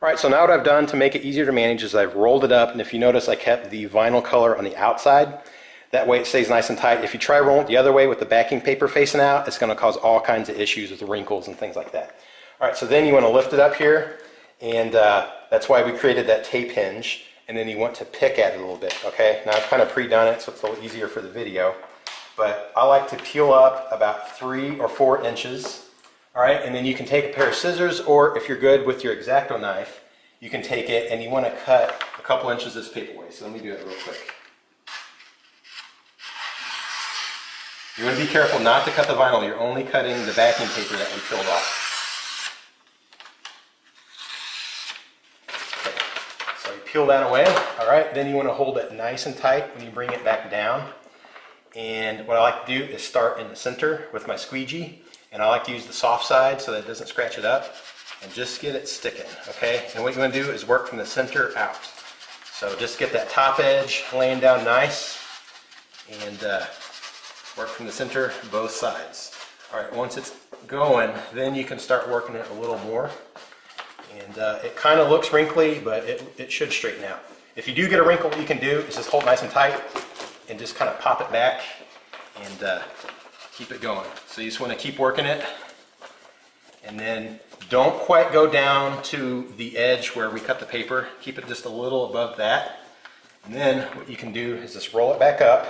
All right, so now what I've done to make it easier to manage is I've rolled it up, and if you notice I kept the vinyl color on the outside. That way it stays nice and tight. If you try rolling it the other way with the backing paper facing out, it's going to cause all kinds of issues with wrinkles and things like that. All right, so then you want to lift it up here, and that's why we created that tape hinge, and then you want to pick at it a little bit, okay? Now I've kind of pre-done it so it's a little easier for the video, but I like to peel up about 3 or 4 inches, all right? And then you can take a pair of scissors, or if you're good with your X-Acto knife, you can take it and you want to cut a couple inches this paper away. So let me do it real quick. You want to be careful not to cut the vinyl. You're only cutting the backing paper that we peeled off. Okay. So you peel that away. All right. Then you want to hold it nice and tight when you bring it back down. And what I like to do is start in the center with my squeegee. And I like to use the soft side so that it doesn't scratch it up. And just get it sticking. Okay. And what you want to do is work from the center out. So just get that top edge laying down nice. And work from the center, both sides. All right, once it's going, then you can start working it a little more. And it kind of looks wrinkly, but it should straighten out. If you do get a wrinkle, what you can do is just hold nice and tight and just kind of pop it back and keep it going. So you just want to keep working it. And then don't quite go down to the edge where we cut the paper. Keep it just a little above that. And then what you can do is just roll it back up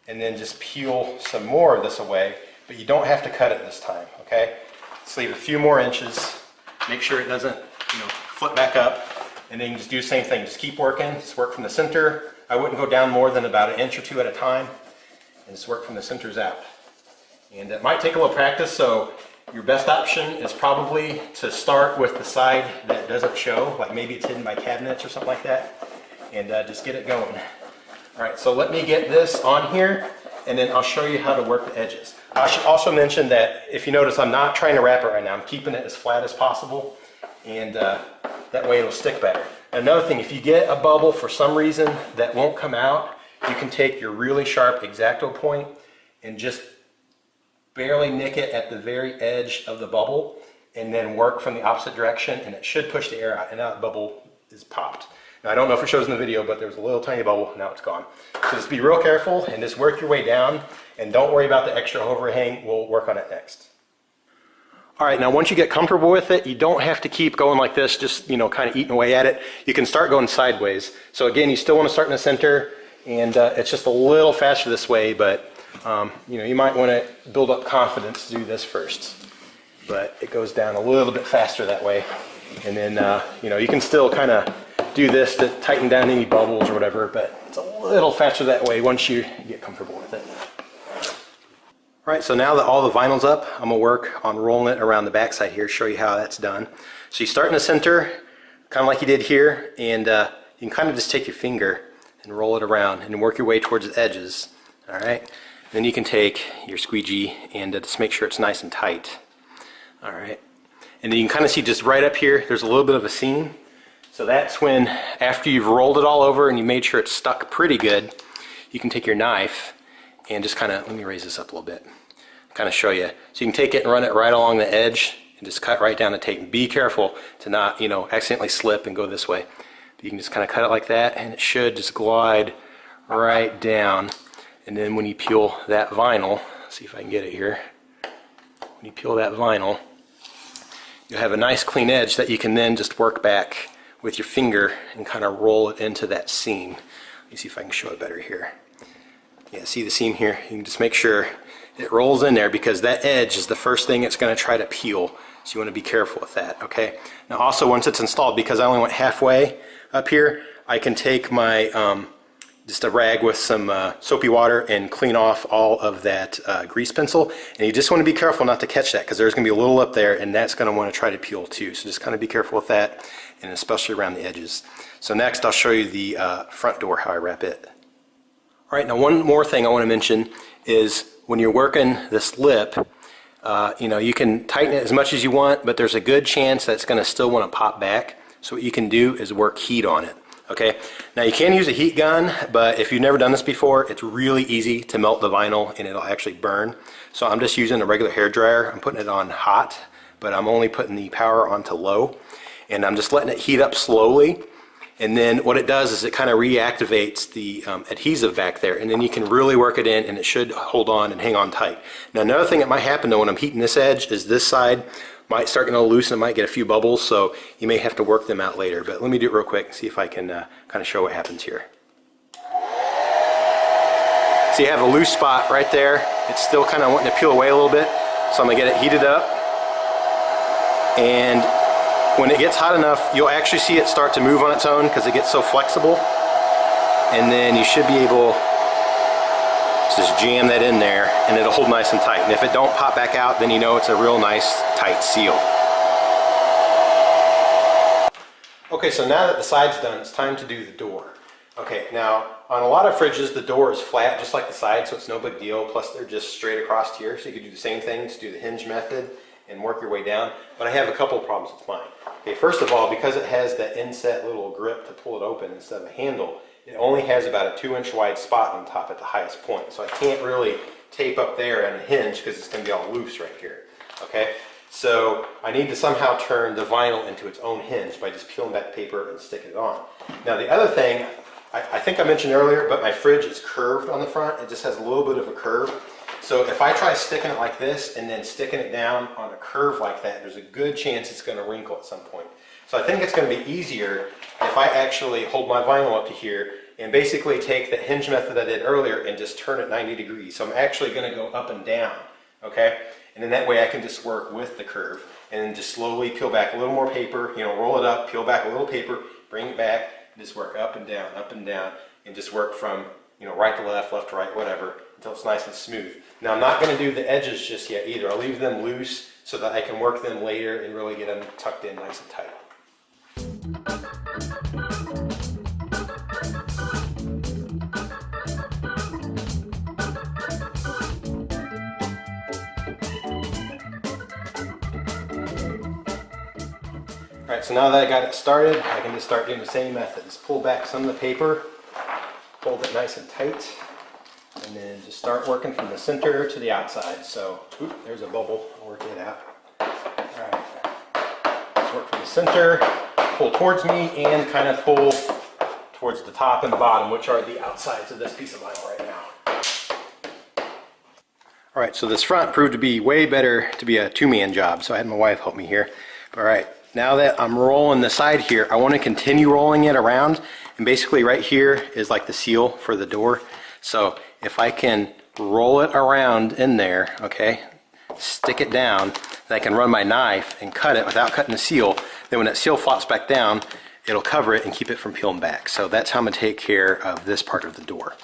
and then just peel some more of this away, but you don't have to cut it this time, okay? Just leave a few more inches, make sure it doesn't, flip back up, and then you just do the same thing. Just keep working, just work from the center. I wouldn't go down more than about 1 inch or 2 at a time, and just work from the centers out. And it might take a little practice, so your best option is probably to start with the side that doesn't show, like maybe it's hidden by cabinets or something like that, and just get it going. All right, so let me get this on here, and then I'll show you how to work the edges. I should also mention that if you notice, I'm not trying to wrap it right now. I'm keeping it as flat as possible, and that way it'll stick better. Another thing, if you get a bubble for some reason that won't come out, you can take your really sharp X-Acto point and just barely nick it at the very edge of the bubble, and then work from the opposite direction, and it should push the air out, and now the bubble is popped. Now, I don't know if it shows in the video, but there was a little tiny bubble, now it's gone. So just be real careful and just work your way down, and don't worry about the extra overhang. We'll work on it next. All right, now once you get comfortable with it, you don't have to keep going like this, just kind of eating away at it. You can start going sideways. So again, you still want to start in the center, and it's just a little faster this way, but you might want to build up confidence to do this first. But it goes down a little bit faster that way. And then, you can still kind of do this to tighten down any bubbles or whatever, but it's a little faster that way once you get comfortable with it. All right, so now that all the vinyl's up, I'm gonna work on rolling it around the backside here, show you how that's done. So you start in the center, kind of like you did here, and you can kind of just take your finger and roll it around and work your way towards the edges. All right, then you can take your squeegee and just make sure it's nice and tight. All right, and then you can kind of see just right up here, there's a little bit of a seam. So that's when, after you've rolled it all over and you made sure it's stuck pretty good, you can take your knife and just kind of, let me raise this up a little bit, kind of show you. So you can take it and run it right along the edge and just cut right down the tape. Be careful to not, accidentally slip and go this way. But you can just kind of cut it like that, and it should just glide right down. And then when you peel that vinyl, see if I can get it here. When you peel that vinyl, you'll have a nice clean edge that you can then just work back with your finger and kind of roll it into that seam. Let me see if I can show it better here. Yeah, see the seam here? You can just make sure it rolls in there, because that edge is the first thing it's going to try to peel. So you want to be careful with that, okay? Now also, once it's installed, because I only went halfway up here, I can take my just a rag with some soapy water and clean off all of that grease pencil. And you just want to be careful not to catch that, because there's going to be a little up there, and that's going to want to try to peel too. So just kind of be careful with that, and especially around the edges. So next I'll show you the front door, how I wrap it. All right, now one more thing I want to mention is when you're working this lip, you can tighten it as much as you want, but there's a good chance that it's going to still want to pop back. So what you can do is work heat on it. Okay, now you can use a heat gun, but if you've never done this before, it's really easy to melt the vinyl and it'll actually burn. So I'm just using a regular hair dryer. I'm putting it on hot, but I'm only putting the power onto low. And I'm just letting it heat up slowly. And then what it does is it kind of reactivates the adhesive back there, and then you can really work it in and it should hold on and hang on tight. Now another thing that might happen though when I'm heating this edge is this side might start getting a little loose and it might get a few bubbles, so you may have to work them out later. But let me do it real quick and see if I can kind of show what happens here. So you have a loose spot right there. It's still kind of wanting to peel away a little bit, so I'm going to get it heated up. And when it gets hot enough, you'll actually see it start to move on its own because it gets so flexible. And then you should be able to just jam that in there and it'll hold nice and tight. And if it don't pop back out, then you know it's a real nice tight seal. Okay, so now that the side's done, it's time to do the door. Okay, now on a lot of fridges, the door is flat just like the side, so it's no big deal. Plus they're just straight across here, so you can do the same thing, just do the hinge method and work your way down. But I have a couple of problems with mine. Okay, first of all, because it has that inset little grip to pull it open instead of a handle, it only has about a 2-inch wide spot on top at the highest point. So I can't really tape up there on a hinge because it's going to be all loose right here. Okay, so I need to somehow turn the vinyl into its own hinge by just peeling back paper and sticking it on. Now the other thing, I think I mentioned earlier, but my fridge is curved on the front. It just has a little bit of a curve. So if I try sticking it like this and then sticking it down on a curve like that, there's a good chance it's going to wrinkle at some point. So I think it's going to be easier if I actually hold my vinyl up to here and basically take the hinge method I did earlier and just turn it 90 degrees. So I'm actually going to go up and down, okay? And then that way I can just work with the curve and then just slowly peel back a little more paper, you know, roll it up, peel back a little paper, bring it back, and just work up and down, and just work from, you know, right to left, left to right, whatever, until it's nice and smooth. Now I'm not going to do the edges just yet either. I'll leave them loose so that I can work them later and really get them tucked in nice and tight. Alright, so now that I got it started, I can just start doing the same method. Just pull back some of the paper, hold it nice and tight, and then just start working from the center to the outside. So, there's a bubble, I'll work it out. Alright, just work from the center, pull towards me, and kind of pull towards the top and the bottom, which are the outsides of this piece of vinyl right now. Alright, so this front proved to be way better to be a two-man job, so I had my wife help me here. Alright, now that I'm rolling the side here, I want to continue rolling it around, and basically right here is like the seal for the door. So if I can roll it around in there, okay, stick it down, then I can run my knife and cut it without cutting the seal. Then when that seal flops back down, it'll cover it and keep it from peeling back. So that's how I'm going to take care of this part of the door.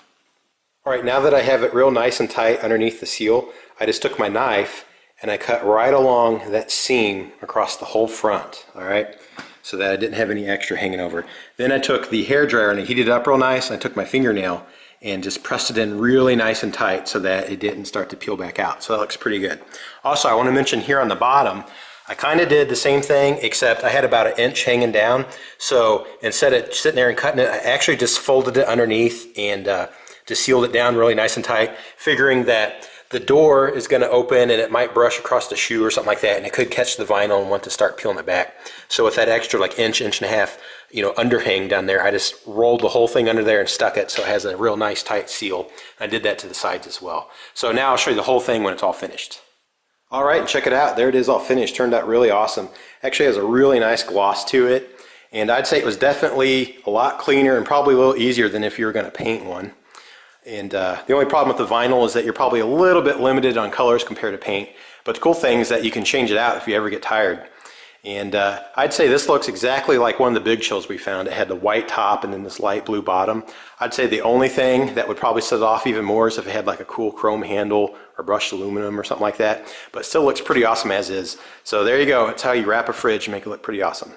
Alright, now that I have it real nice and tight underneath the seal, I just took my knife and I cut right along that seam across the whole front, alright, so that I didn't have any extra hanging over. Then I took the hairdryer and I heated it up real nice, and I took my fingernail and just pressed it in really nice and tight so that it didn't start to peel back out. So that looks pretty good. Also, I want to mention here on the bottom, I kind of did the same thing, except I had about 1 inch hanging down. So instead of sitting there and cutting it, I actually just folded it underneath and just sealed it down really nice and tight, figuring that the door is going to open and it might brush across the shoe or something like that, and it could catch the vinyl and want to start peeling it back. So with that extra like inch and a half, you know, underhang down there, I just rolled the whole thing under there and stuck it so it has a real nice tight seal. I did that to the sides as well. So now I'll show you the whole thing when it's all finished. Alright, and check it out. There it is all finished. Turned out really awesome. Actually has a really nice gloss to it, and I'd say it was definitely a lot cleaner and probably a little easier than if you were going to paint one. And the only problem with the vinyl is that you're probably a little bit limited on colors compared to paint. But the cool thing is that you can change it out if you ever get tired. And I'd say this looks exactly like one of the Big Chills we found. It had the white top and then this light blue bottom. I'd say the only thing that would probably set it off even more is if it had like a cool chrome handle or brushed aluminum or something like that. But it still looks pretty awesome as is. So there you go. It's how you wrap a fridge and make it look pretty awesome.